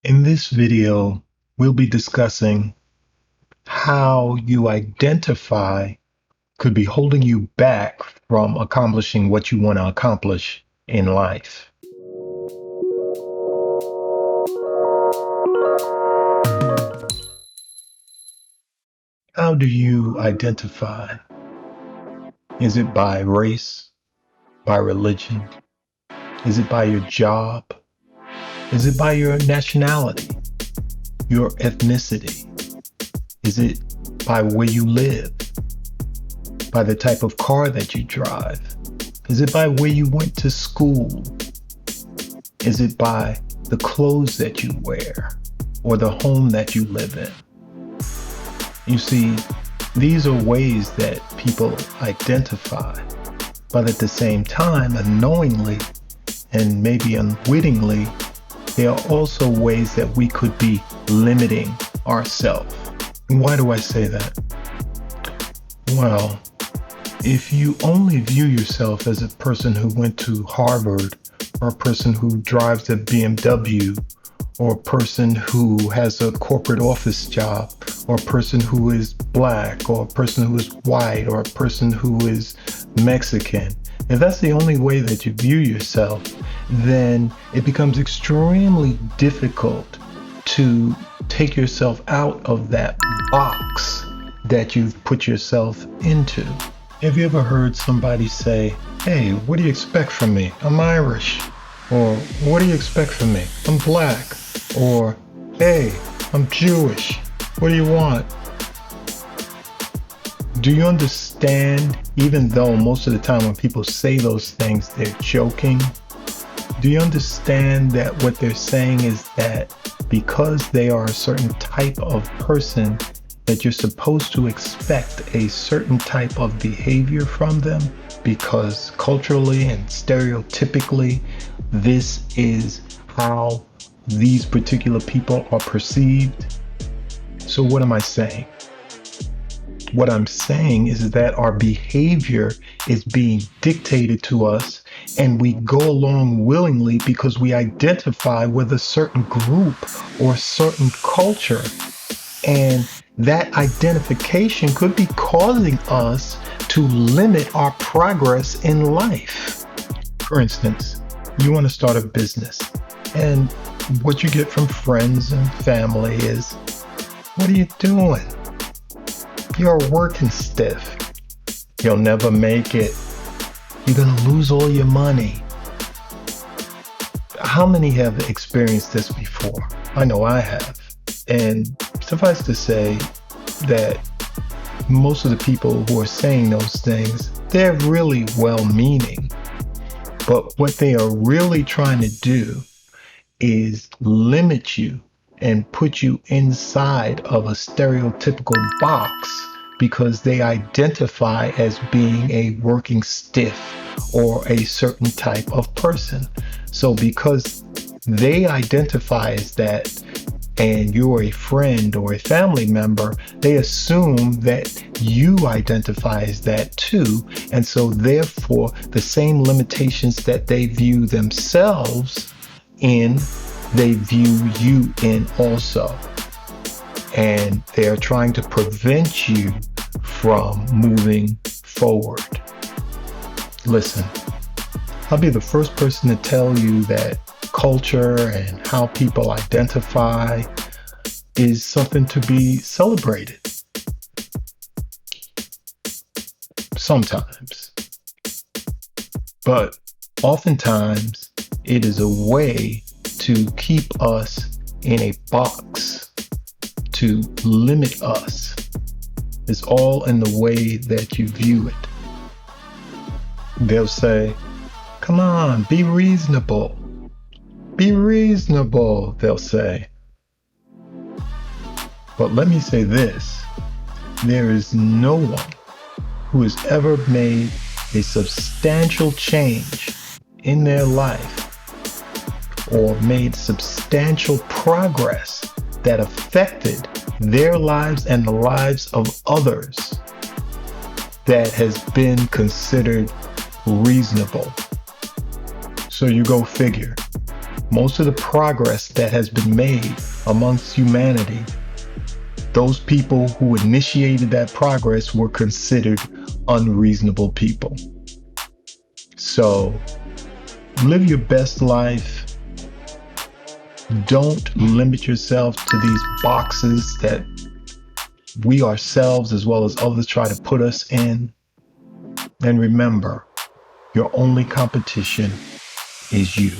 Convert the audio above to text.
In this video, we'll be discussing how you identify could be holding you back from accomplishing what you want to accomplish in life. How do you identify? Is it by race, by religion? Is it by your job? Is it by your nationality, your ethnicity? Is it by where you live? By the type of car that you drive? Is it by where you went to school? Is it by the clothes that you wear or the home that you live in? You see, these are ways that people identify, but at the same time, unknowingly and maybe unwittingly, there are also ways that we could be limiting ourselves. And why do I say that? Well, if you only view yourself as a person who went to Harvard, or a person who drives a BMW, or a person who has a corporate office job, or a person who is black, or a person who is white, or a person who is Mexican, if that's the only way that you view yourself, then it becomes extremely difficult to take yourself out of that box that you've put yourself into. Have you ever heard somebody say, "Hey, what do you expect from me? I'm Irish." Or, "What do you expect from me? I'm black." Or, "Hey, I'm Jewish. What do you want?" Do you understand, even though most of the time when people say those things, they're joking? Do you understand that what they're saying is that because they are a certain type of person, that you're supposed to expect a certain type of behavior from them, because culturally and stereotypically, this is how these particular people are perceived? So what am I saying? What I'm saying is that our behavior is being dictated to us, and we go along willingly because we identify with a certain group or certain culture. And that identification could be causing us to limit our progress in life. For instance, you want to start a business, and what you get from friends and family is, "What are you doing? You're working stiff. You'll never make it. You're going to lose all your money." How many have experienced this before? I know I have. And suffice to say that most of the people who are saying those things, they're really well-meaning. But what they are really trying to do is limit you and put you inside of a stereotypical box because they identify as being a working stiff or a certain type of person. So because they identify as that, and you're a friend or a family member, they assume that you identify as that too. And so therefore, the same limitations that they view themselves in, they view you in also. And they're trying to prevent you from moving forward. Listen, I'll be the first person to tell you that culture and how people identify is something to be celebrated. Sometimes. But oftentimes, it is a way to keep us in a box, to limit us. It's all in the way that you view it. They'll say, "Come on, be reasonable. Be reasonable," they'll say. But let me say this, there is no one who has ever made a substantial change in their life or made substantial progress that affected their lives and the lives of others that has been considered reasonable. So you go figure. Most of the progress that has been made amongst humanity, those people who initiated that progress were considered unreasonable people. So live your best life. Don't limit yourself to these boxes that we ourselves as well as others try to put us in. And remember, your only competition is you.